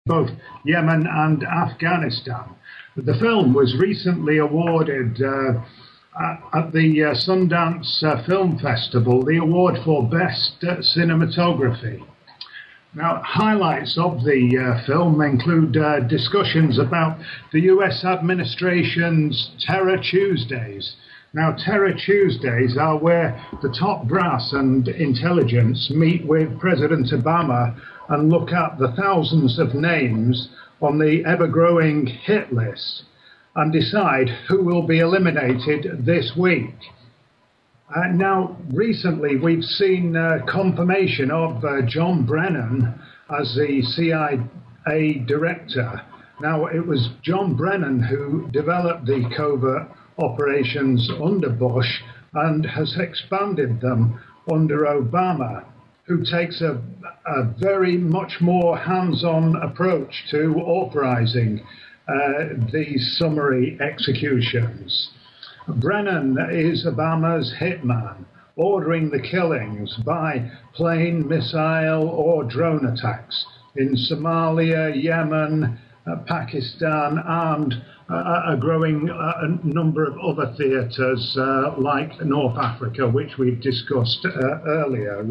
both Yemen and Afghanistan. The film was recently awarded at the Sundance Film Festival the award for Best Cinematography. Now, highlights of the film include discussions about the US administration's Terror Tuesdays. Now, Terror Tuesdays are where the top brass and intelligence meet with President Obama and look at the thousands of names on the ever-growing hit list and decide who will be eliminated this week. Now, recently we've seen confirmation of John Brennan as the CIA director. Now, it was John Brennan who developed the covert operations under Bush and has expanded them under Obama, who takes a very much more hands-on approach to authorizing these summary executions. Brennan is Obama's hitman, ordering the killings by plane, missile or drone attacks in Somalia, Yemen, Pakistan and a growing number of other theatres like North Africa, which we've discussed earlier.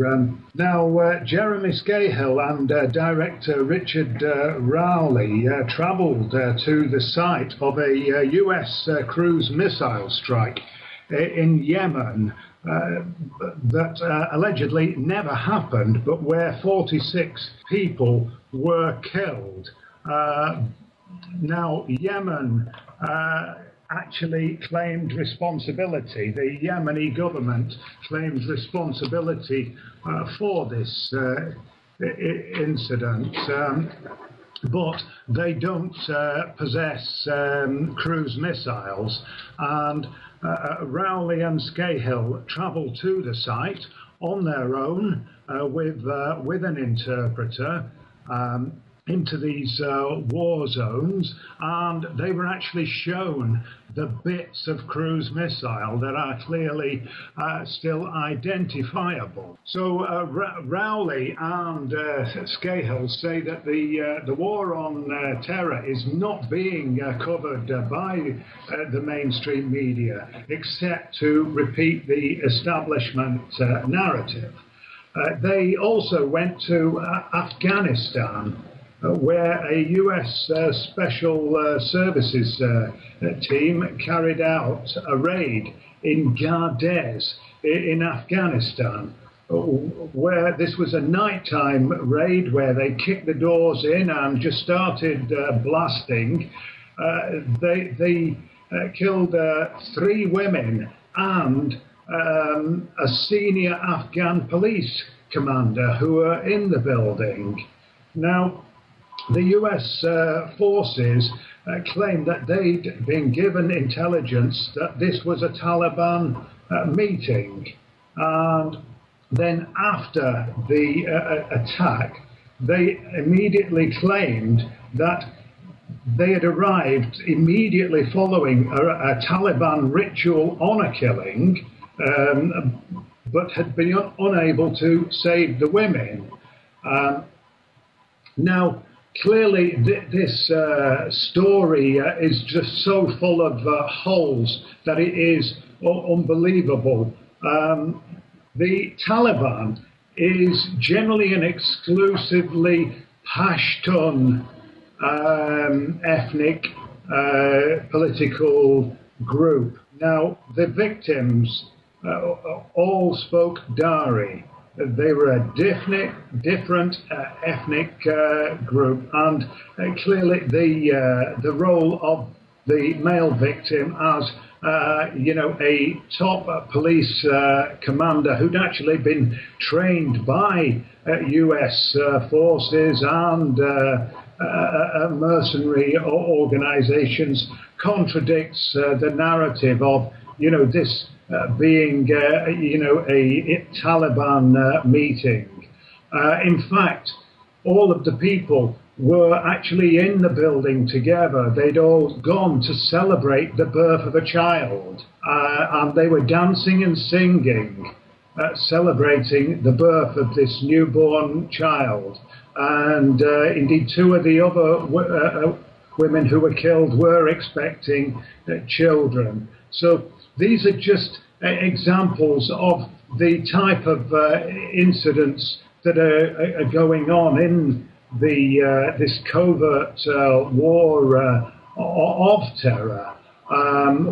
Now, Jeremy Scahill and director Richard Rowley travelled to the site of a US cruise missile strike in Yemen that allegedly never happened, but where 46 people were killed. Now, Yemen actually claimed responsibility. The Yemeni government claims responsibility for this incident, but they don't possess cruise missiles. And Rowley and Scahill travelled to the site on their own with an interpreter into these war zones, and they were actually shown the bits of cruise missile that are clearly still identifiable. So Rowley and Scahill say that the war on terror is not being covered by the mainstream media, except to repeat the establishment narrative. They also went to Afghanistan, where a US Special Services team carried out a raid in Gardez in Afghanistan, where this was a nighttime raid where they kicked the doors in and just started blasting. They killed 3 women and a senior Afghan police commander who were in the building. Now, the US forces claimed that they'd been given intelligence that this was a Taliban meeting. And then after the attack, they immediately claimed that they had arrived immediately following a Taliban ritual honor killing, but had been unable to save the women. Now, clearly, this story is just so full of holes that it is unbelievable. The Taliban is generally an exclusively Pashtun ethnic political group. Now, the victims all spoke Dari. They were a different ethnic group, and clearly the role of the male victim as a top police commander who'd actually been trained by US forces and mercenary organizations contradicts the narrative of this being a Taliban meeting. In fact, all of the people were actually in the building together. They'd all gone to celebrate the birth of a child, and they were dancing and singing. celebrating the birth of this newborn child. And indeed, two of the other women who were killed were expecting children. So these are just examples of the type of incidents that are going on in this covert war of terror,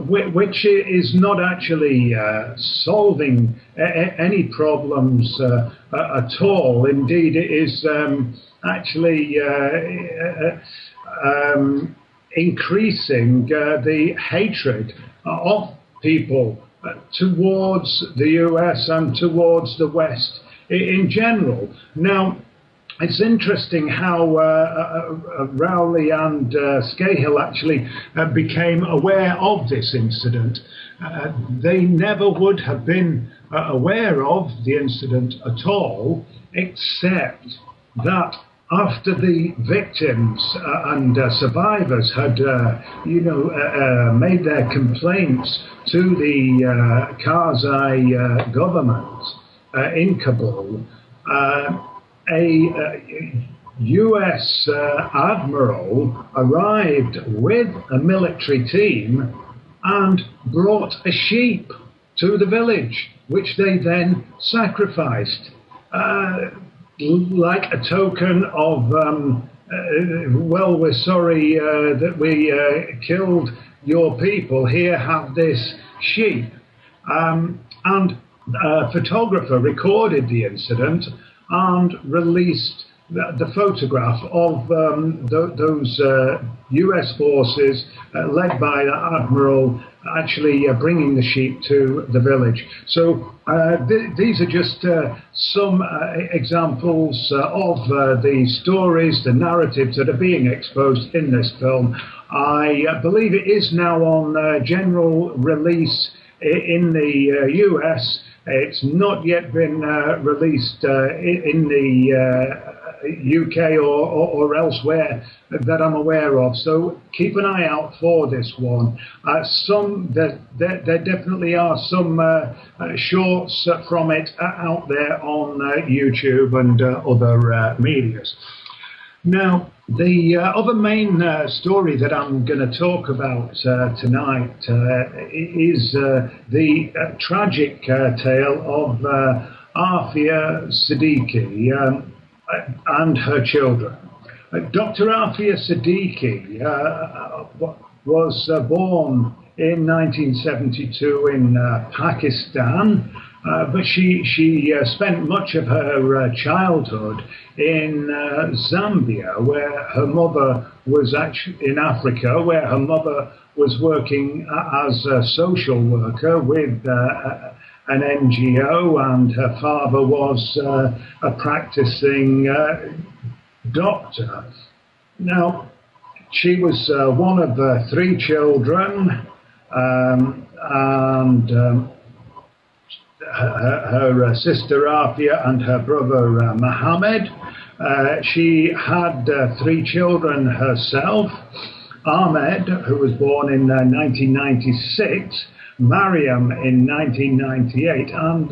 which is not actually solving any problems at all. Indeed, it is actually increasing the hatred of people towards the US and towards the West in general. Now, it's interesting how Rowley and Scahill actually became aware of this incident. They never would have been aware of the incident at all, except that after the victims and survivors had, made their complaints to the Karzai government in Kabul, a US admiral arrived with a military team and brought a sheep to the village, which they then sacrificed, like a token of, well, we're sorry that we killed your people, here, have this sheep. And a photographer recorded the incident and released the photograph of those US forces led by the admiral actually bringing the sheep to the village. So these are just some examples of the stories, the narratives that are being exposed in this film. I believe it is now on general release in the US. It's not yet been released in the UK or elsewhere that I'm aware of. So keep an eye out for this one. There definitely are some shorts from it out there on YouTube and other medias. Now, the other main story that I'm going to talk about tonight is the tragic tale of Afia Siddiqui and her children. Dr. Afia Siddiqui was born in 1972 in Pakistan, but she spent much of her childhood in Zambia, where her mother was actually in Africa, where her mother was working as a social worker with an NGO, and her father was a practicing doctor. Now, she was one of three children, and her sister Afia and her brother Mohammed. She had three children herself: Ahmed, who was born in 1996, Mariam in 1998, and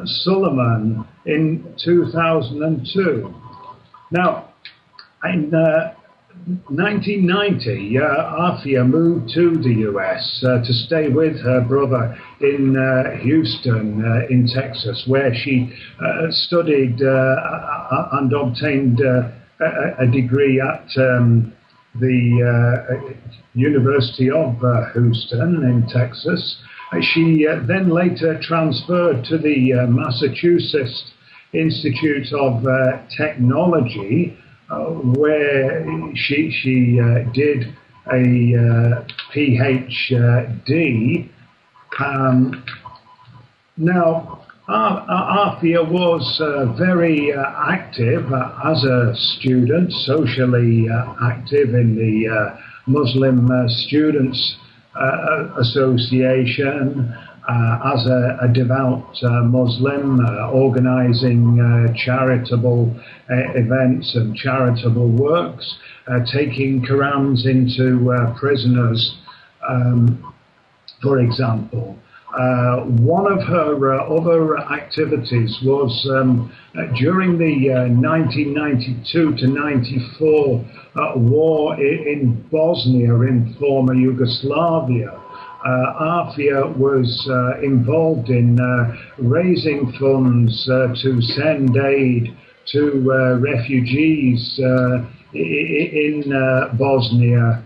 Suleiman in 2002. Now, in 1990, Afia moved to the US to stay with her brother in Houston, in Texas, where she studied and obtained a degree at the University of Houston in Texas. She then later transferred to the Massachusetts Institute of Technology, where she did a PhD. Now, Afia was very active as a student, socially active in the Muslim Students Association, as a devout Muslim, organizing charitable events and charitable works, taking Qurans into prisoners, for example. One of her other activities was during the 1992 to 94 war in Bosnia, in former Yugoslavia. Afia was involved in raising funds to send aid to refugees in Bosnia,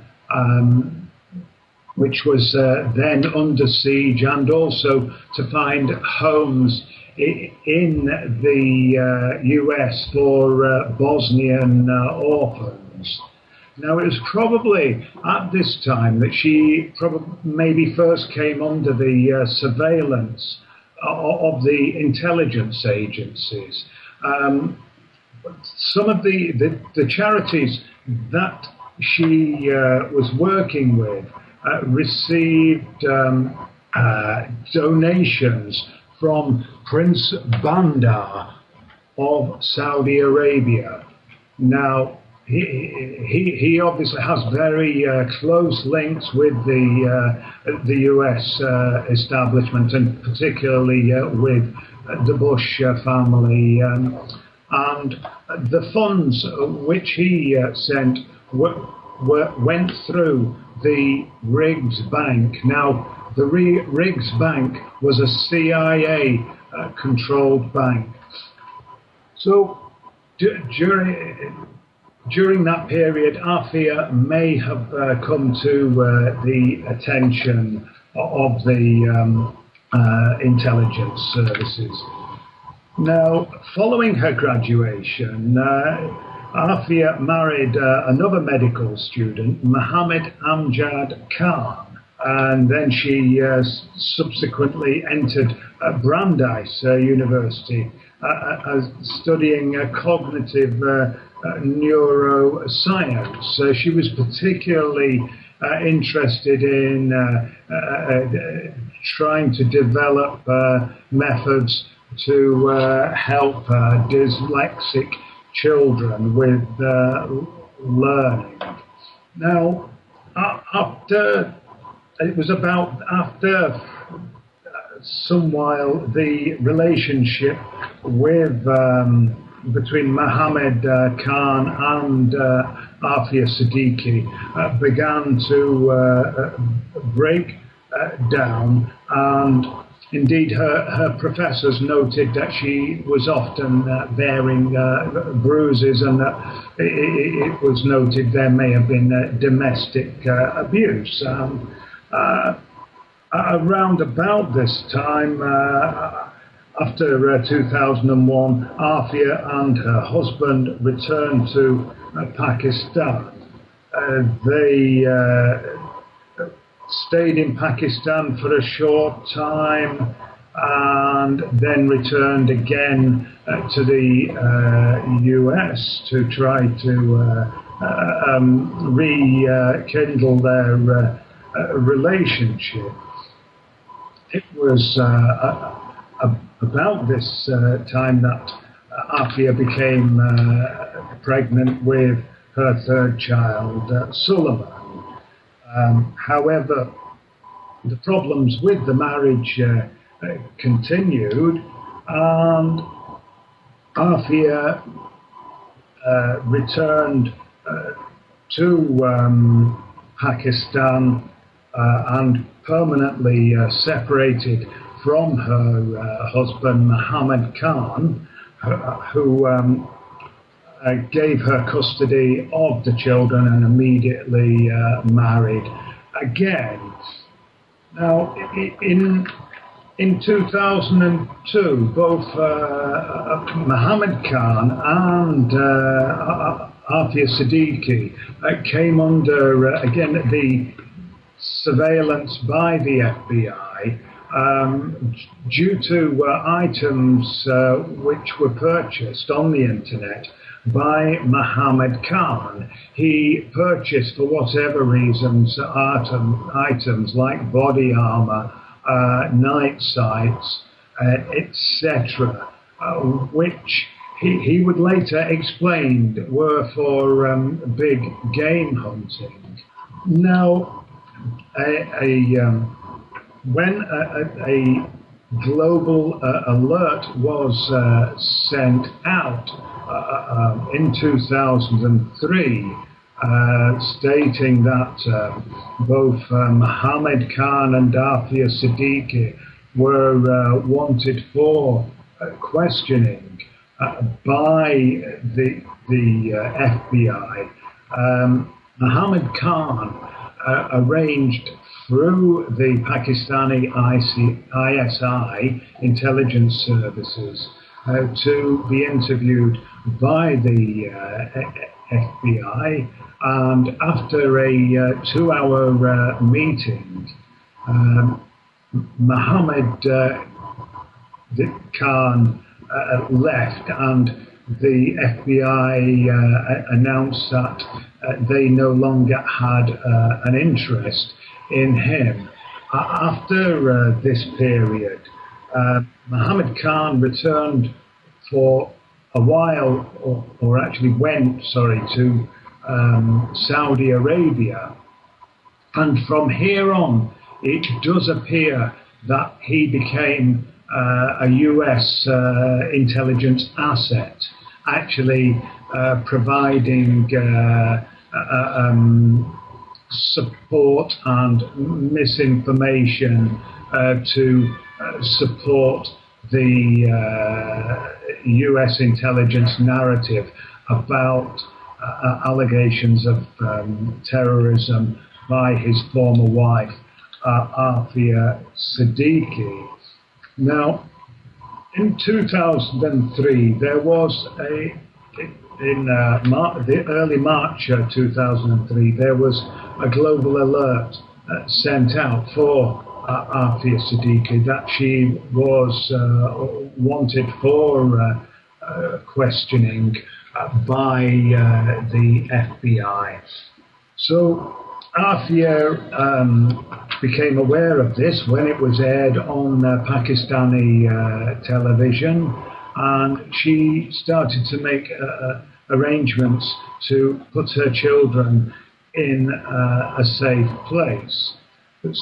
which was then under siege, and also to find homes in the US for Bosnian orphans. Now, it was probably at this time that she maybe first came under the surveillance of the intelligence agencies. Some of the charities that she was working with received donations from Prince Bandar of Saudi Arabia. Now, he obviously has very close links with the US establishment, and particularly with the Bush family. And the funds which he sent went through the Riggs Bank. Now, the Riggs Bank was a CIA controlled bank. So during that period, Afia may have come to the attention of the intelligence services. Now, following her graduation, Afia married another medical student, Muhammad Amjad Khan, and then she subsequently entered Brandeis University, studying cognitive neuroscience. She was particularly interested in trying to develop methods to help dyslexic children with learning. Now, after some while, the relationship with between Muhammad Khan and Afia Siddiqui began to break down, and indeed her professors noted that she was often bearing bruises, and that it was noted there may have been domestic abuse. Around about this time, after 2001, Afia and her husband returned to Pakistan. They stayed in Pakistan for a short time and then returned again to the US to try to rekindle their relationship. It was about this time that Afia became pregnant with her third child, Suleiman. However, the problems with the marriage continued, and Afia returned to Pakistan and permanently separated from her husband Muhammad Khan, who gave her custody of the children and immediately married again. Now, in 2002, both Muhammad Khan and Afia Siddiqui came under, again, the surveillance by the FBI due to items which were purchased on the internet by Muhammad Khan. He purchased, for whatever reasons, items like body armor, night sights, etc., which he would later explain were for big game hunting. Now, when a global alert was sent out in 2003, stating that both Mohammed Khan and Afia Siddiqui were wanted for questioning by the FBI. Mohammed Khan arranged through the Pakistani ISI intelligence services to be interviewed by the FBI, and after a 2-hour meeting, Mohammed Khan left, and the FBI announced that they no longer had an interest in him. After this period, Mohammed Khan returned for a while, or actually went, to Saudi Arabia. And from here on, it does appear that he became a US intelligence asset, actually providing support and misinformation to support the US intelligence narrative about allegations of terrorism by his former wife, Afia Siddiqui. Now, in 2003, there was in the early March 2003, there was a global alert sent out for Afia Siddiqui that she was wanted for questioning by the FBI. So Afia became aware of this when it was aired on Pakistani television, and she started to make arrangements to put her children in a safe place.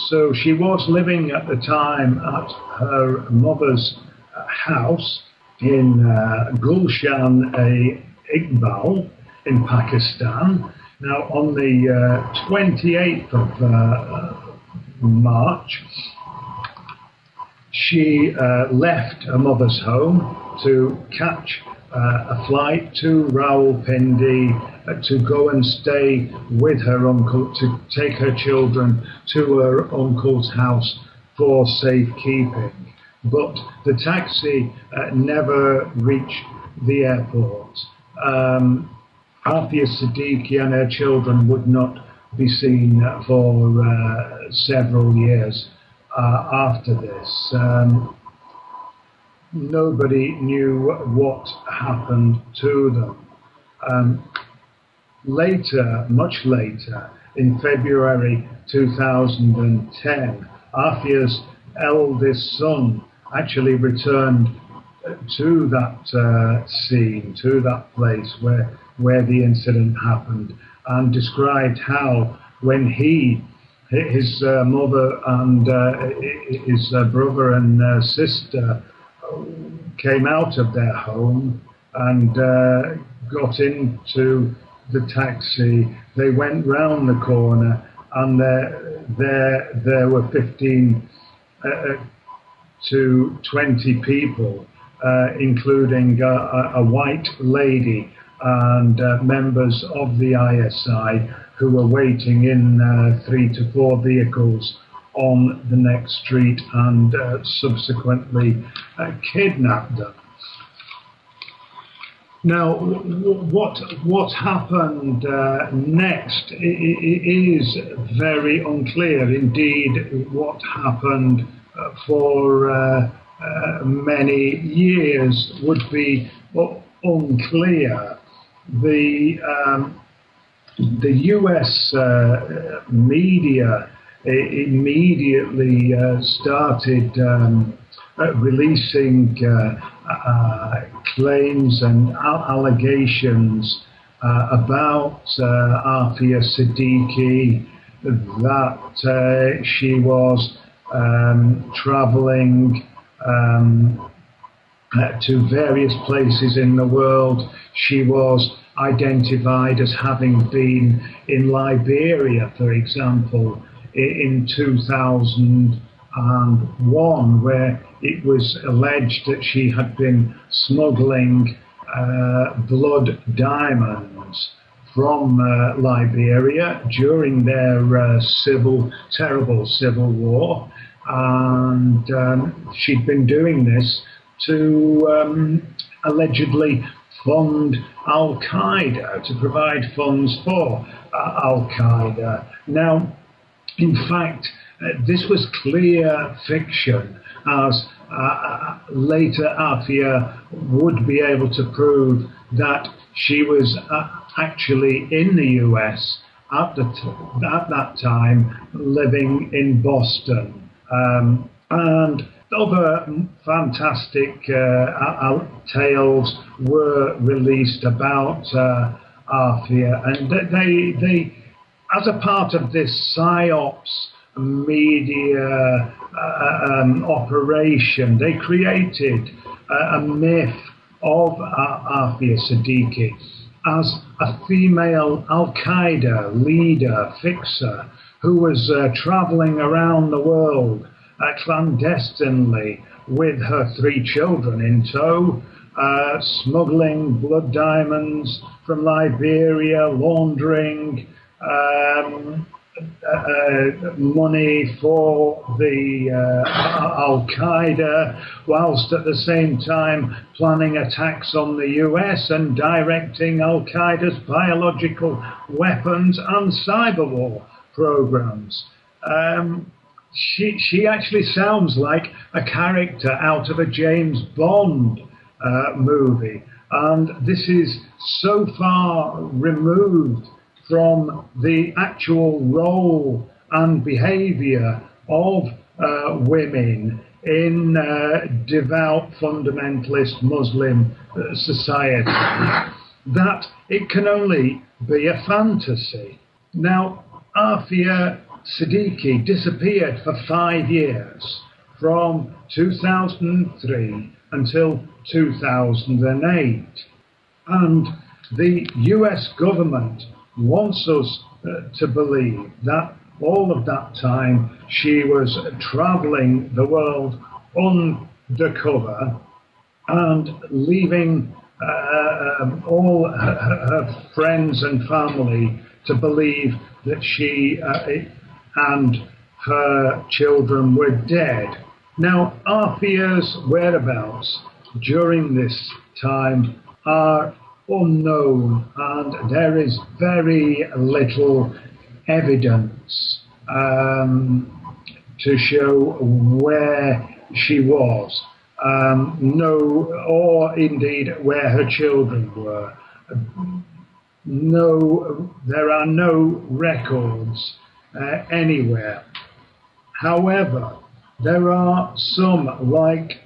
So she was living at the time at her mother's house in Gulshan Iqbal in Pakistan. Now, on the 28th of March, she left her mother's home to catch a flight to Rawalpindi to go and stay with her uncle, to take her children to her uncle's house for safekeeping. But the taxi never reached the airport. Afia Siddiqui and her children would not be seen for several years after this. Nobody knew what happened to them. Later, much later, in February 2010, Afia's eldest son actually returned to that scene, to that place where the incident happened, and described how when his mother and his brother and sister came out of their home and got into the taxi, they went round the corner, and there were 15 to 20 people, including a white lady and members of the ISI who were waiting in 3 to 4 vehicles on the next street, and subsequently kidnapped them. Now, what happened next is very unclear. Indeed, what happened for many years would be unclear. The US media immediately started releasing claims and allegations about Afia Siddiqui, that she was traveling to various places in the world. She was identified as having been in Liberia, for example, in 2001, where it was alleged that she had been smuggling blood diamonds from Liberia during their terrible civil war, and she'd been doing this to allegedly fund Al-Qaeda, to provide funds for Al-Qaeda. Now, in fact, this was clear fiction, as later Afia would be able to prove that she was actually in the US at that time, living in Boston. And other fantastic tales were released about Afia, and they, as a part of this PSYOPs media operation, they created a myth of Afia Siddiqui as a female Al-Qaeda leader, fixer, who was traveling around the world clandestinely with her 3 children in tow, smuggling blood diamonds from Liberia, laundering money for the Al-Qaeda, whilst at the same time planning attacks on the US and directing Al-Qaeda's biological weapons and cyber war programs. She actually sounds like a character out of a James Bond movie, and this is so far removed from the actual role and behavior of women in devout fundamentalist Muslim society that it can only be a fantasy. Now, Afia Siddiqui disappeared for 5 years, from 2003 until 2008. And the US government wants us to believe that all of that time she was traveling the world undercover and leaving all her friends and family to believe that she and her children were dead. Now, Afia's whereabouts during this time are unknown, and there is very little evidence to show where she was, or indeed where her children were. No, there are no records anywhere. However, there are some, like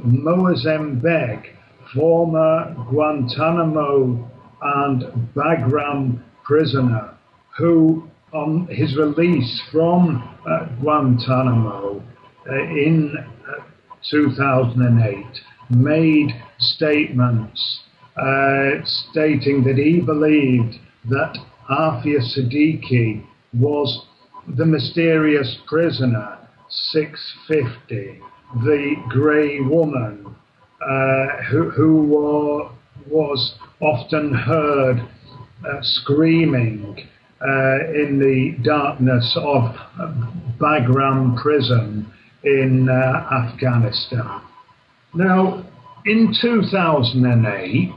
Mozambique, former Guantanamo and Bagram prisoner, who, on his release from Guantanamo in 2008, made statements stating that he believed that Afia Siddiqui was the mysterious prisoner 650, the grey woman, who was often heard screaming in the darkness of Bagram prison in Afghanistan. Now, in 2008,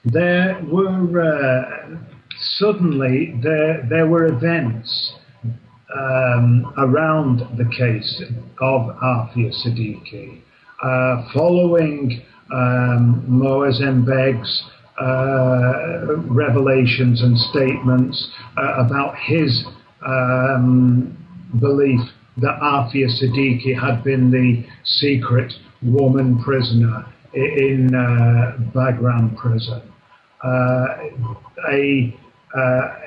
there were suddenly there were events around the case of Afia Siddiqui, following Mozambique's revelations and statements about his belief that Afia Siddiqui had been the secret woman prisoner in Bagram prison. A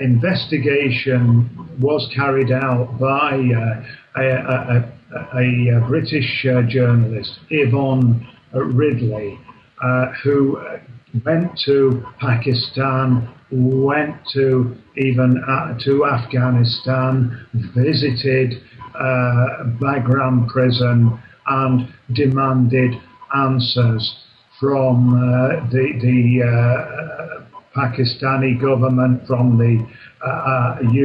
investigation was carried out by a British journalist, Yvonne Ridley, who went to Pakistan, went to to Afghanistan, visited Bagram prison, and demanded answers from the Pakistani government, from the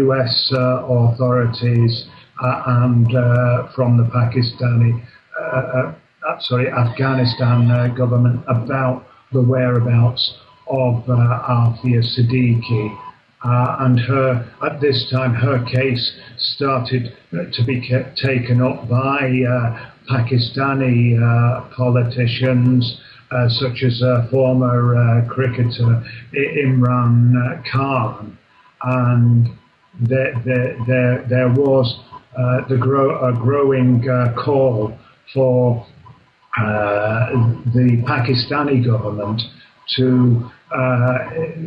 US authorities, and from the Afghanistan government about the whereabouts of Afia Siddiqui. And at this time, her case started to be taken up by Pakistani politicians, such as former cricketer Imran Khan, and there was a growing call for the Pakistani government to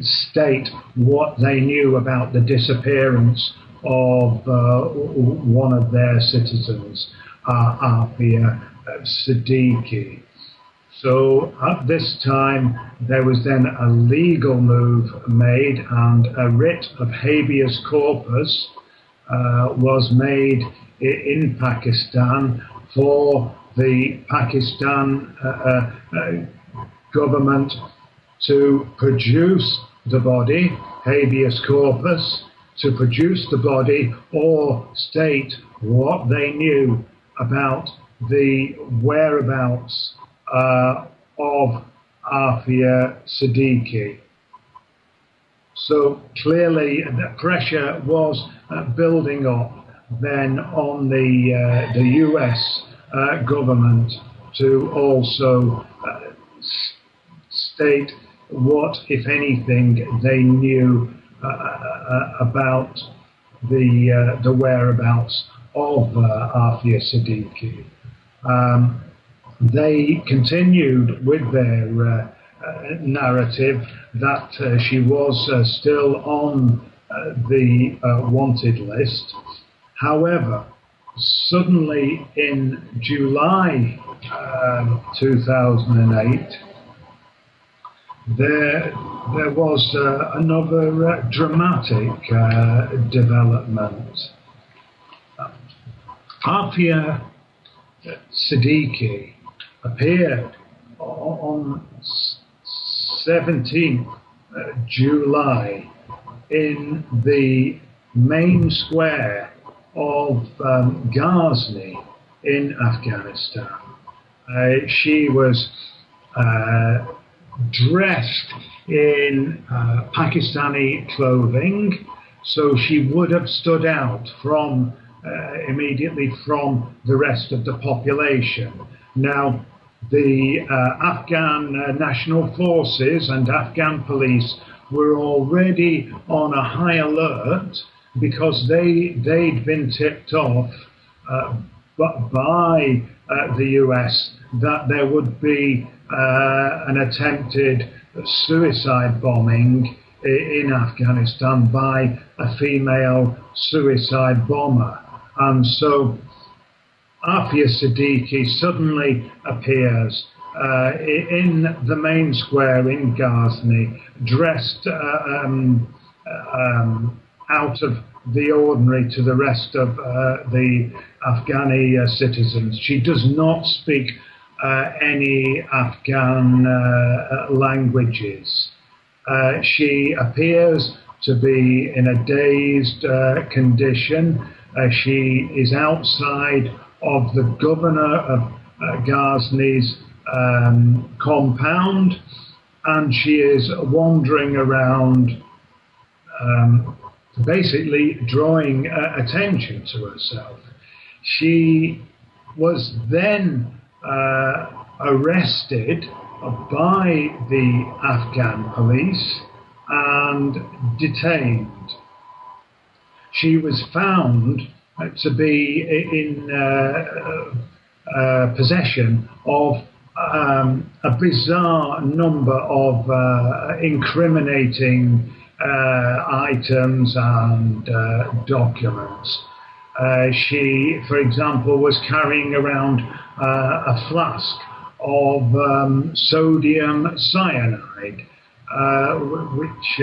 state what they knew about the disappearance of one of their citizens, Afia Siddiqui. So at this time, there was then a legal move made, and a writ of habeas corpus was made in Pakistan for the Pakistan government to produce the body, habeas corpus, to produce the body or state what they knew about the whereabouts of Afia Siddiqui. So clearly the pressure was building up then on the US government to also state what, if anything, they knew about the whereabouts of Afia Siddiqui. They continued with their narrative that she was still on the wanted list. However, suddenly in July 2008, there was another dramatic development. Afia Siddiqui appeared on 17th July in the main square of Ghazni in Afghanistan. She was dressed in Pakistani clothing, so she would have stood out from immediately from the rest of the population. Now, the Afghan National Forces and Afghan police were already on a high alert because they'd been tipped off by the US that there would be an attempted suicide bombing in Afghanistan by a female suicide bomber. And so Afia Siddiqui suddenly appears in the main square in Ghazni, dressed out of the ordinary to the rest of the Afghani citizens. She does not speak any Afghan languages. She appears to be in a dazed condition. She is outside of the governor of Ghazni's compound, and she is wandering around, basically drawing attention to herself. She was then arrested by the Afghan police and detained. She was found to be in possession of a bizarre number of incriminating items and documents. She, for example, was carrying around a flask of sodium cyanide, which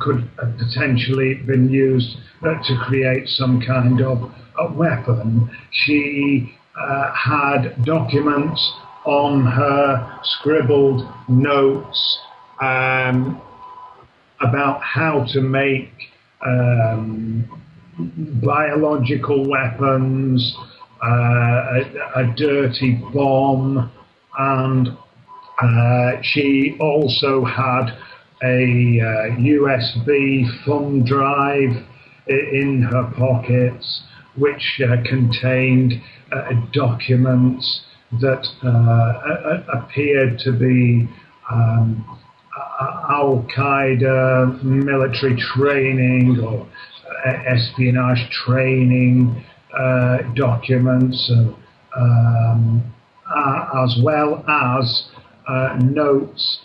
could have potentially been used to create some kind of a weapon. She had documents on her, scribbled notes about how to make biological weapons, a dirty bomb, and she also had a USB thumb drive in her pockets, which contained documents that appeared to be Al-Qaeda military training or espionage training documents, as well as notes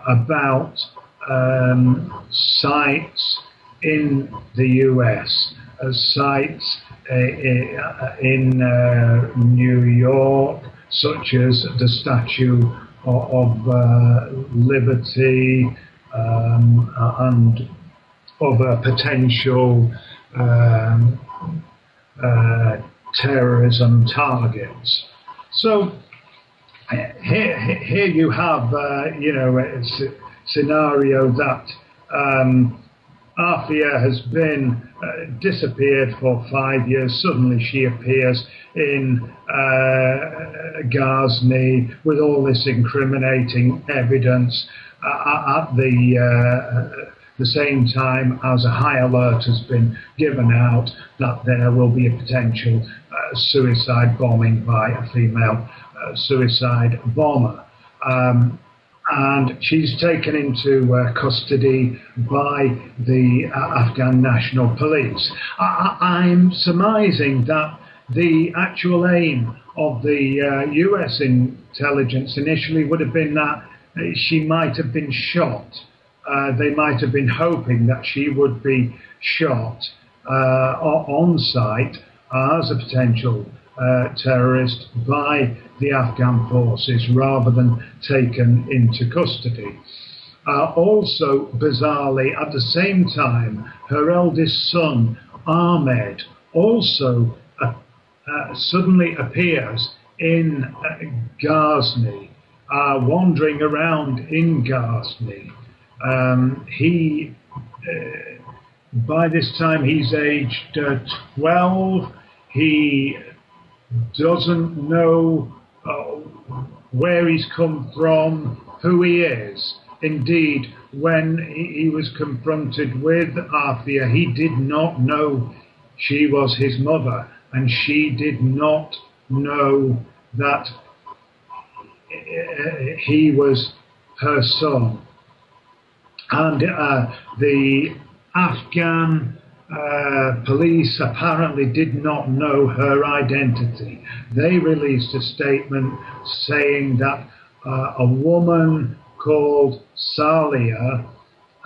about sites in the US, sites in New York, such as the Statue of Liberty and other potential terrorism targets. So here you have, a scenario that Afia has been disappeared for 5 years. Suddenly she appears in Ghazni with all this incriminating evidence at the same time as a high alert has been given out that there will be a potential suicide bombing by a female suicide bomber. And she's taken into custody by the Afghan National Police. I'm surmising that the actual aim of the US intelligence initially would have been that she might have been shot. They might have been hoping that she would be shot on site as a potential terrorist by the Afghan forces rather than taken into custody. Also, bizarrely, at the same time, her eldest son, Ahmed, also suddenly appears in Ghazni, wandering around in Ghazni. By this time, he's aged 12. He doesn't know where he's come from, who he is. Indeed, when he was confronted with Afia, he did not know she was his mother, and she did not know that he was her son. And the Afghan police apparently did not know her identity. They released a statement saying that a woman called Salia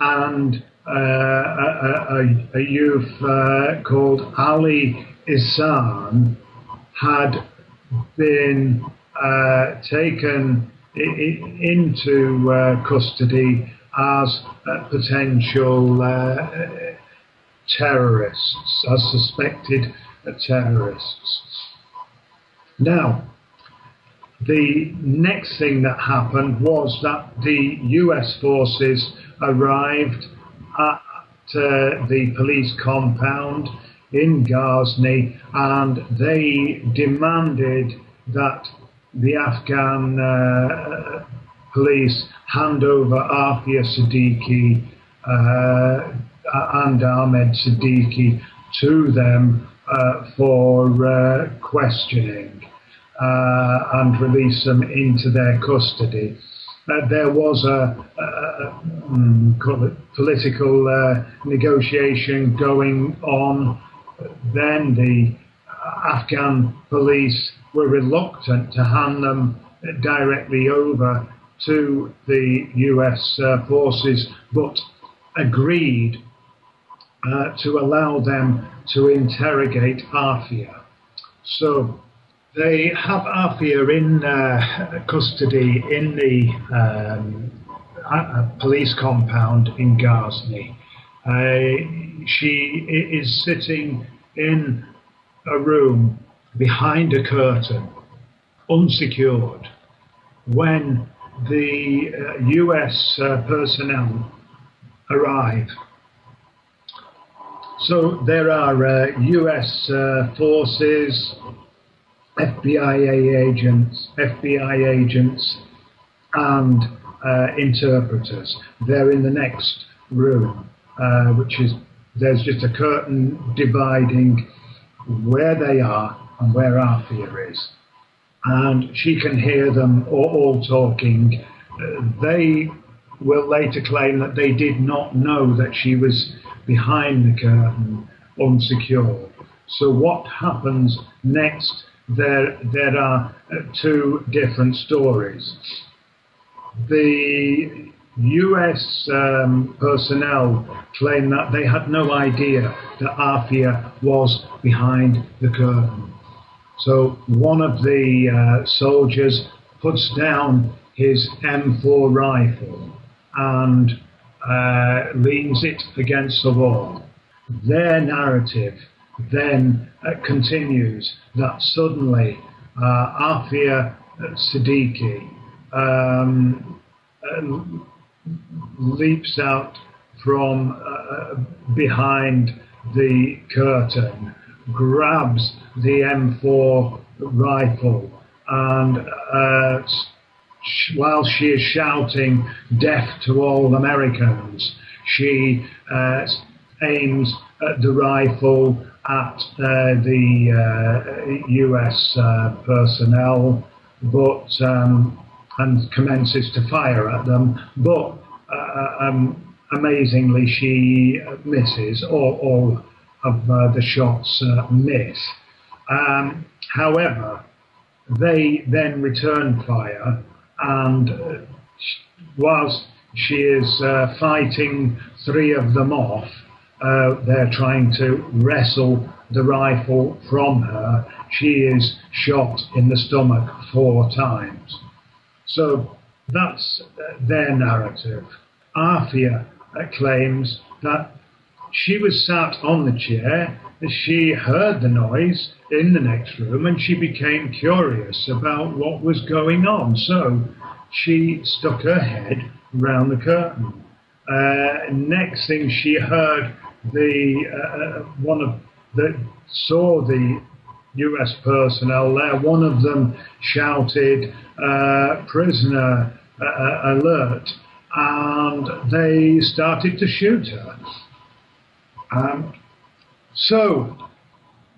and a youth called Ali Isan had been taken into custody as potential terrorists, as suspected terrorists. Now, the next thing that happened was that the US forces arrived at the police compound in Ghazni, and they demanded that the Afghan police hand over Afia Siddiqui and Ahmed Siddiqui to them for questioning and release them into their custody. There was a political negotiation going on. Then the Afghan police were reluctant to hand them directly over to the US forces, but agreed to allow them to interrogate Afia. So they have Afia in custody in the police compound in Ghazni. She is sitting in a room behind a curtain, unsecured, when the US personnel arrive. So there are US forces, FBI agents, and interpreters. They're in the next room, there's just a curtain dividing where they are and where Afia is. And she can hear them all talking. They will later claim that they did not know that she was behind the curtain, unsecured. So what happens next? There are two different stories. The US personnel claim that they had no idea that Afia was behind the curtain. So one of the soldiers puts down his M4 rifle and leans it against the wall. Their narrative then continues that suddenly Afia Siddiqui leaps out from behind the curtain, grabs the M4 rifle, and while she is shouting "Death to all Americans," she aims the rifle at the US personnel, but and commences to fire at them. But amazingly, she misses. All of the shots miss. However, they then return fire, and whilst she is fighting three of them off, they're trying to wrestle the rifle from her. She is shot in the stomach 4 times. So that's their narrative. Afia claims that she was sat on the chair, she heard the noise in the next room, and she became curious about what was going on. So she stuck her head round the curtain. Next thing she heard, saw the US personnel there. One of them shouted, "Prisoner alert," and they started to shoot her. So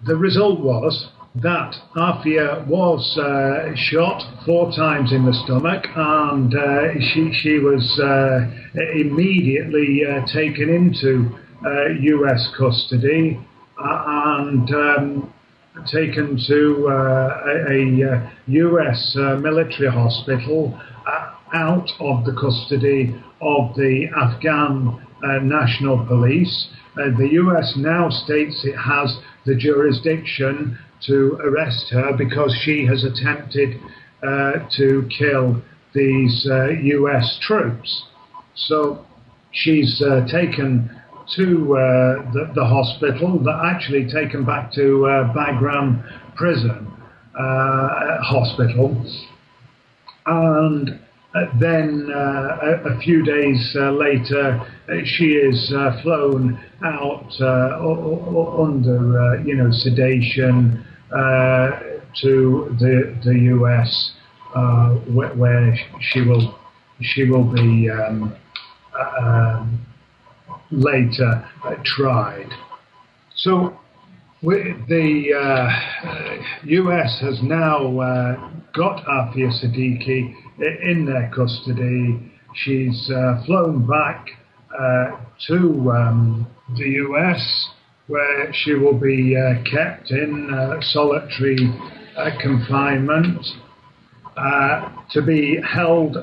the result was that Afia was shot 4 times in the stomach, and she was immediately taken into US custody and taken to a US military hospital out of the custody of the Afghan National Police. The US now states it has the jurisdiction to arrest her because she has attempted to kill these US troops. So she's taken to the hospital, actually taken back to Bagram prison hospital, and then a few days later she is flown out under sedation to the US, where she will be later tried. So the US has now got Afia Siddiqui in their custody. She's flown back to the US, where she will be kept in solitary confinement. to be held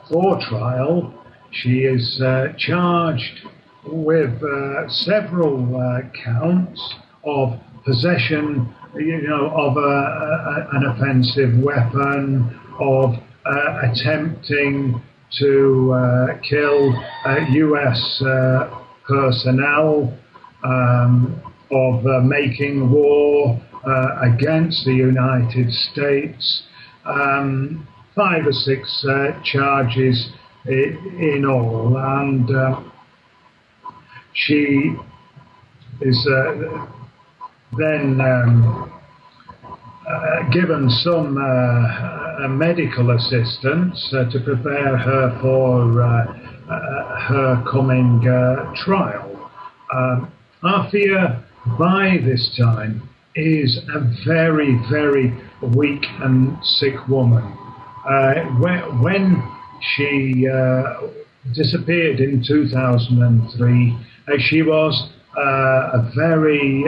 for trial. She is charged with several counts of possession, of an offensive weapon, of attempting to kill U.S. personnel, of making war against the United States. 5 or 6 charges in all, and she is then given some medical assistance to prepare her for her coming trial. Afia, by this time, is a very, very weak and sick woman. When she disappeared in 2003, she was a very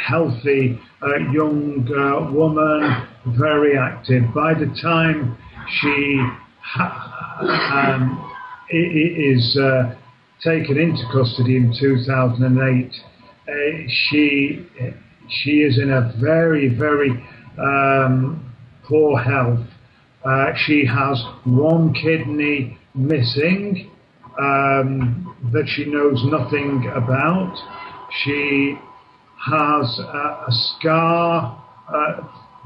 healthy young woman, very active. By the time she is taken into custody in 2008, she is in a very, very poor health. She has one kidney missing that she knows nothing about. She has a scar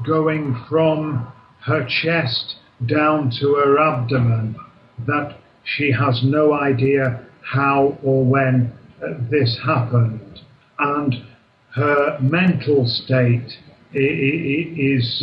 going from her chest down to her abdomen that she has no idea how or when this happened. And her mental state is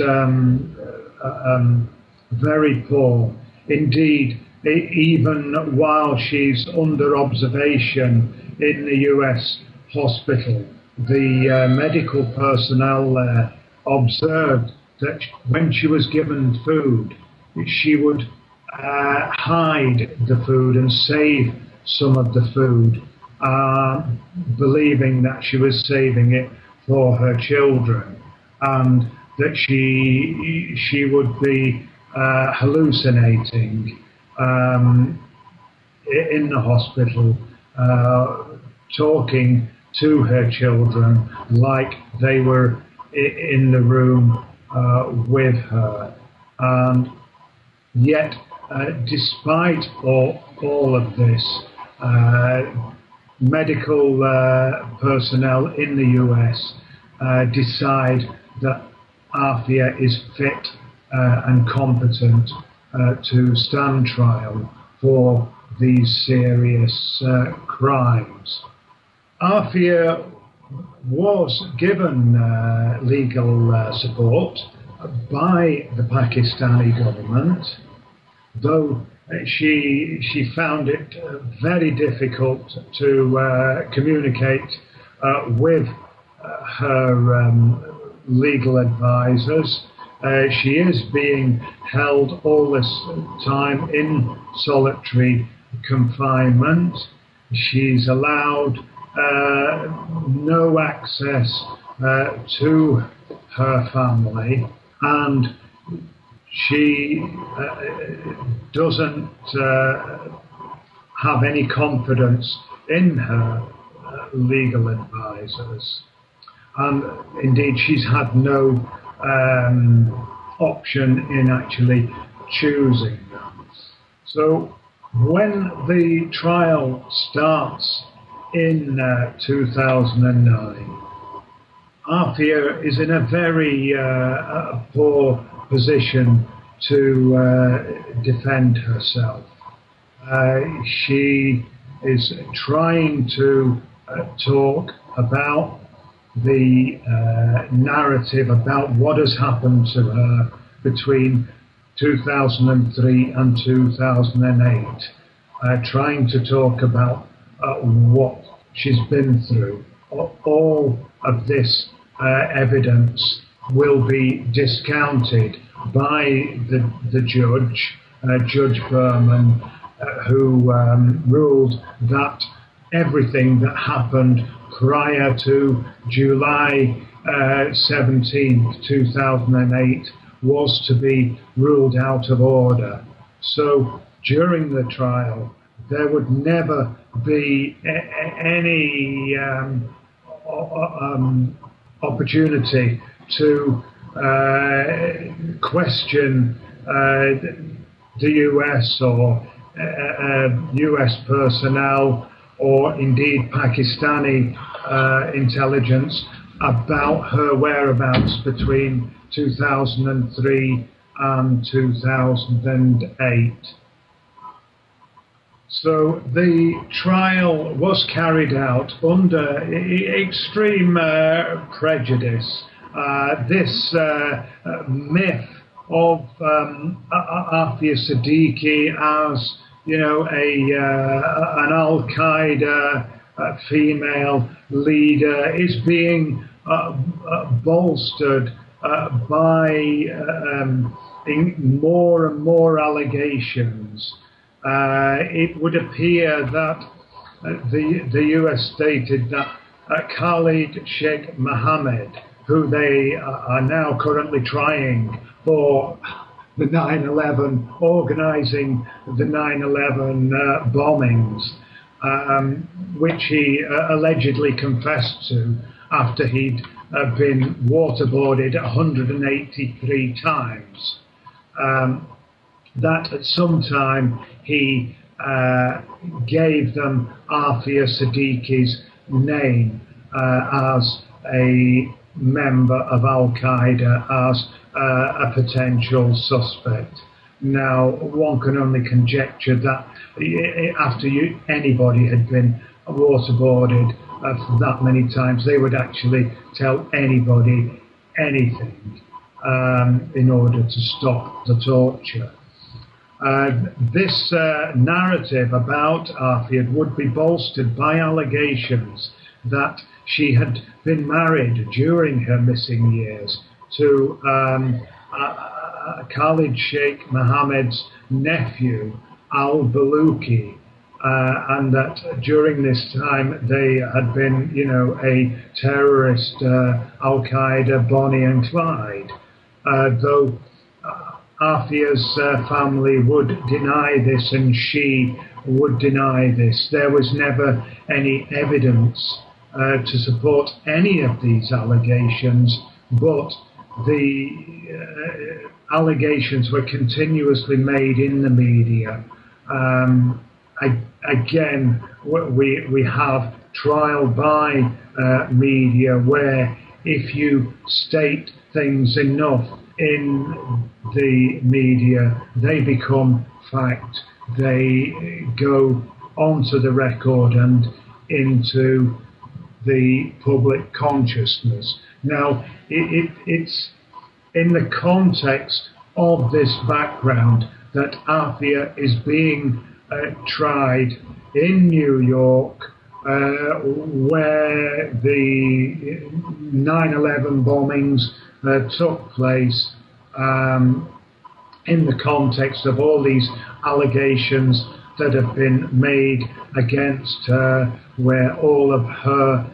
very poor. Indeed, even while she's under observation in the US hospital, the medical personnel there observed that when she was given food, she would hide the food and save some of the food, believing that she was saving it for her children, and that she would be hallucinating in the hospital, talking to her children like they were in the room with her. And yet, despite all of this, medical personnel in the US decide that Afia is fit and competent to stand trial for these serious crimes. Afia was given legal support by the Pakistani government, though she found it very difficult to communicate with her legal advisors. She is being held all this time in solitary confinement. She's allowed no access to her family, and she doesn't have any confidence in her legal advisors. And indeed, she's had no option in actually choosing them. So when the trial starts in 2009, Afia is in a very poor position to defend herself. She is trying to talk about the narrative about what has happened to her between 2003 and 2008, trying to talk about what she's been through. All of this evidence will be discounted by the judge, Judge Berman, who ruled that everything that happened prior to July 17th, 2008 was to be ruled out of order. So during the trial, there would never be any opportunity to question the US or US personnel or indeed Pakistani intelligence about her whereabouts between 2003 and 2008. So the trial was carried out under extreme prejudice. This myth of Afia Siddiqui as, you know, an Al-Qaeda female leader is being bolstered by more and more allegations. It would appear that the US stated that Khalid Sheikh Mohammed, who they are now currently trying for the 9/11, organising the 9/11 bombings, which he allegedly confessed to after he'd been waterboarded 183 times. That at some time he gave them Afia Siddiqui's name as a member of Al-Qaeda, as a potential suspect. Now, one can only conjecture that after anybody had been waterboarded that many times, they would actually tell anybody anything in order to stop the torture. This narrative about Afia would be bolstered by allegations that she had been married during her missing years to Khalid Sheikh Mohammed's nephew, Al-Baluchi, and that during this time they had been, you know, a terrorist Al-Qaeda Bonnie and Clyde, though Afia's family would deny this and she would deny this. There was never any evidence to support any of these allegations, but the allegations were continuously made in the media. Again, we have trial by media where if you state things enough in the media, they become fact. They go onto the record and into the public consciousness. Now, it's in the context of this background that Afia is being tried in New York, where the 9/11 bombings took place, in the context of all these allegations that have been made against her, where all of her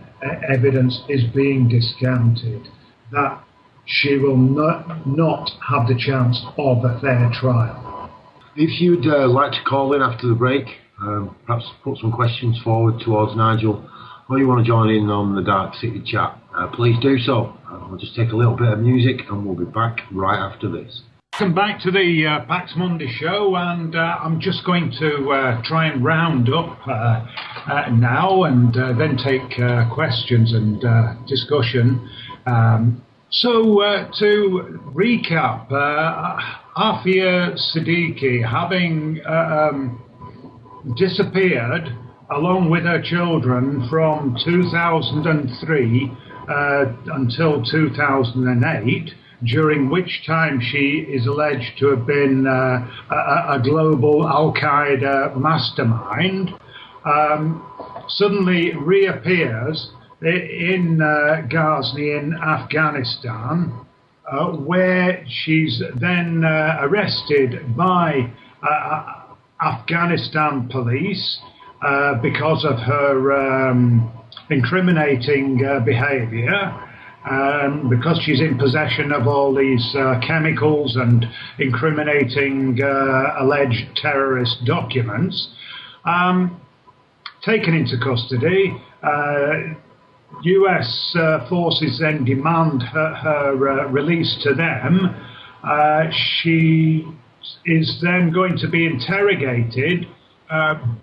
evidence is being discounted, that she will not have the chance of a fair trial. If you'd like to call in after the break, perhaps put some questions forward towards Nigel, or you want to join in on the Darkcity chat, please do so. We'll just take a little bit of music and we'll be back right after this. Welcome back to the Paxmudi show, and I'm just going to try and round up now and then take questions and discussion. So to recap, Afia Siddiqui having disappeared along with her children from 2003 until 2008, during which time she is alleged to have been a global Al-Qaeda mastermind, suddenly reappears in Ghazni in Afghanistan, where she's then arrested by Afghanistan police because of her incriminating behavior. because she's in possession of all these chemicals and incriminating alleged terrorist documents. Taken into custody, US forces then demand her release to them. She is then going to be interrogated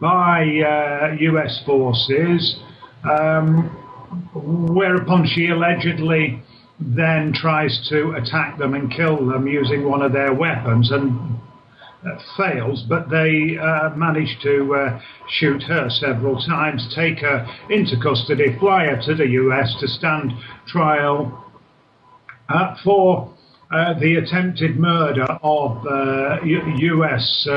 by US forces, whereupon she allegedly then tries to attack them and kill them using one of their weapons, and fails, but they manage to shoot her several times, take her into custody, fly her to the US to stand trial for the attempted murder of US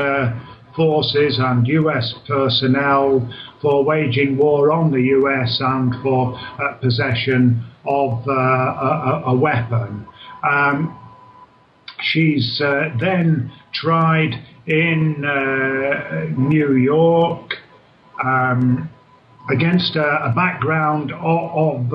forces and US personnel, for waging war on the US and for possession of a weapon. She's then tried in New York against a background of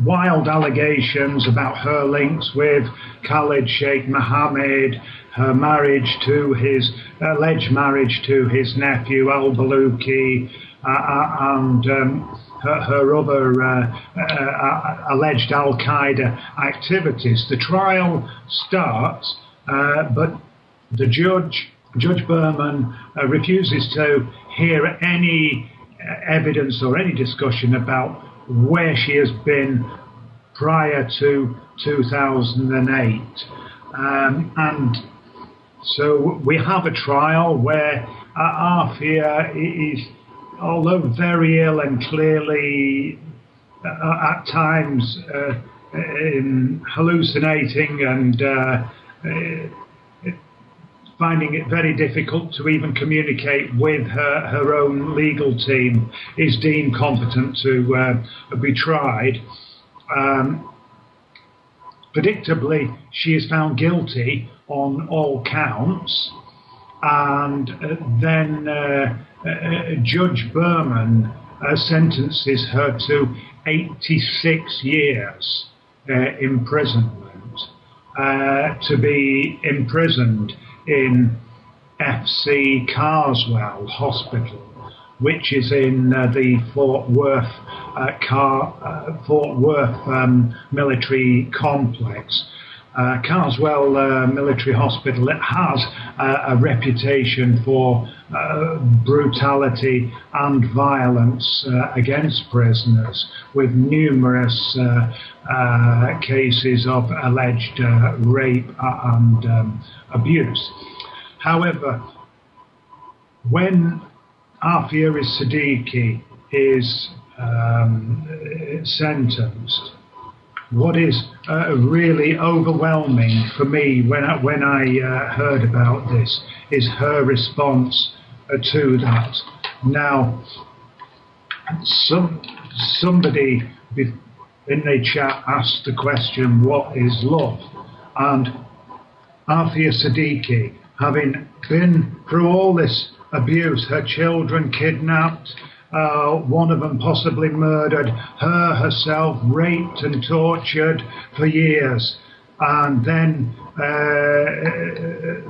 wild allegations about her links with Khalid Sheikh Mohammed, her marriage to his alleged marriage to his nephew al-Baluchi, and her other alleged Al-Qaeda activities. The trial starts, but the Judge Berman, refuses to hear any evidence or any discussion about where she has been prior to 2008. And so we have a trial where Afia is, although very ill and clearly at times hallucinating and finding it very difficult to even communicate with her own legal team, is deemed competent to be tried. Predictably, she is found guilty on all counts, and then Judge Berman sentences her to 86 years imprisonment, to be imprisoned in FC Carswell Hospital, which is in the Fort Worth military complex. Carswell Military Hospital, it has a reputation for brutality and violence against prisoners, with numerous cases of alleged rape and abuse. However, when Afia Siddiqui is sentenced, what is really overwhelming for me when I heard about this is her response to that. Now, somebody in the chat asked the question, what is love? And Afia Siddiqui, having been through all this abuse, her children kidnapped, one of them possibly murdered, her herself raped and tortured for years, and then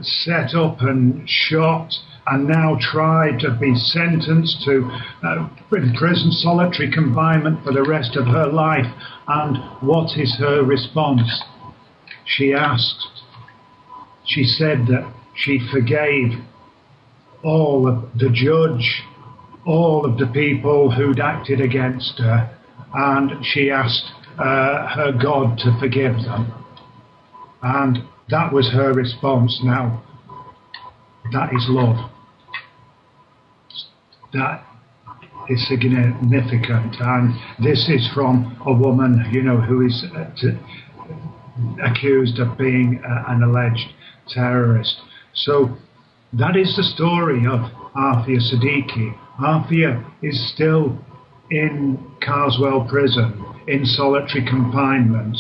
set up and shot, and now tried to be sentenced to prison solitary confinement for the rest of her life. And what is her response? She said that she forgave all of the judge, all of the people who'd acted against her, and she asked her God to forgive them. And that was her response. Now, that is love. That is significant. And this is from a woman, who is accused of being an alleged terrorist. So that is the story of Afia Siddiqui. Afia is still in Carswell prison, in solitary confinement.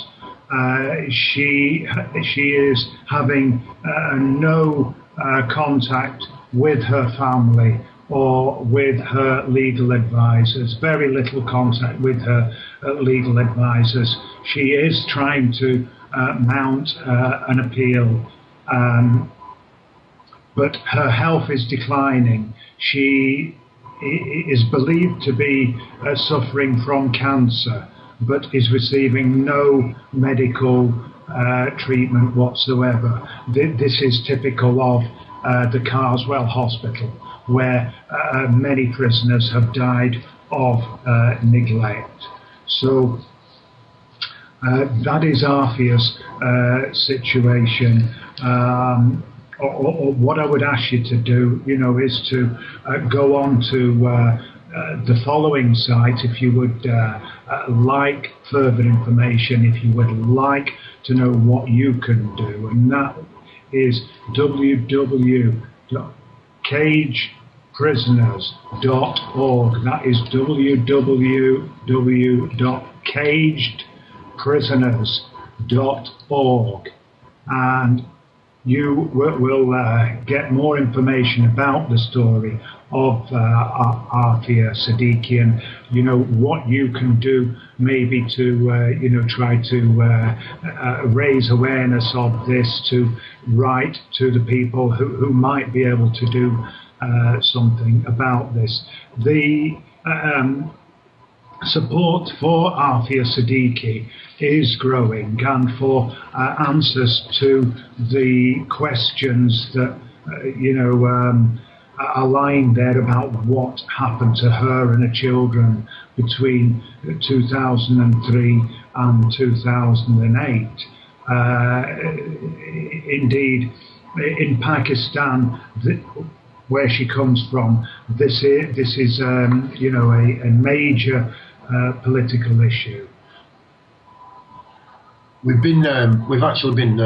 She is having no contact with her family or with her legal advisors. Very little contact with her legal advisors. She is trying to mount an appeal, but her health is declining. She is believed to be suffering from cancer, but is receiving no medical treatment whatsoever. This is typical of the Carswell Hospital, where many prisoners have died of neglect. So that is Arfia's situation. Or what I would ask you to do, is to go on to the following site if you would like further information, if you would like to know what you can do, and that is www.cagedprisoners.org. That is www.cagedprisoners.org, and you will get more information about the story of Afia Siddiqui, and what you can do maybe to try to raise awareness of this, to write to the people who might be able to do something about this. The support for Afia Siddiqui is growing, and for answers to the questions that are lying there about what happened to her and her children between 2003 and 2008. Indeed, in Pakistan, where she comes from, this is a major political issue. We've actually been.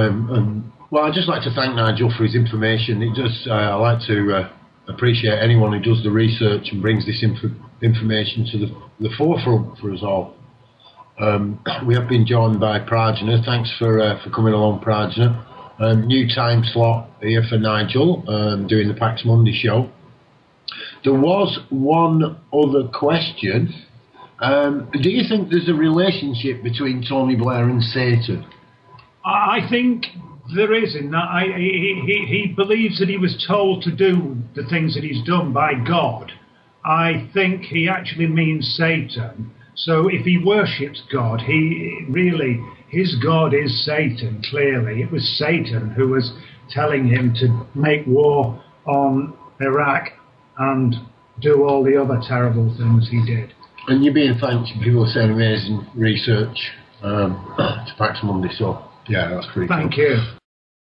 Well, I'd just like to thank Nigel for his information. I like to appreciate anyone who does the research and brings this information to the forefront for us all. We have been joined by Prajna. Thanks for coming along, Prajna. New time slot here for Nigel, doing the Paxmudi show. There was one other question. Do you think there's a relationship between Tony Blair and Satan? I think there is, in that he believes that he was told to do the things that he's done by God. I think he actually means Satan. So if he worships God, his God is Satan, clearly. It was Satan who was telling him to make war on Iraq and do all the other terrible things he did. And you're being thanked. People are saying amazing research to Paxmudi, so yeah, that's pretty cool. Thank you.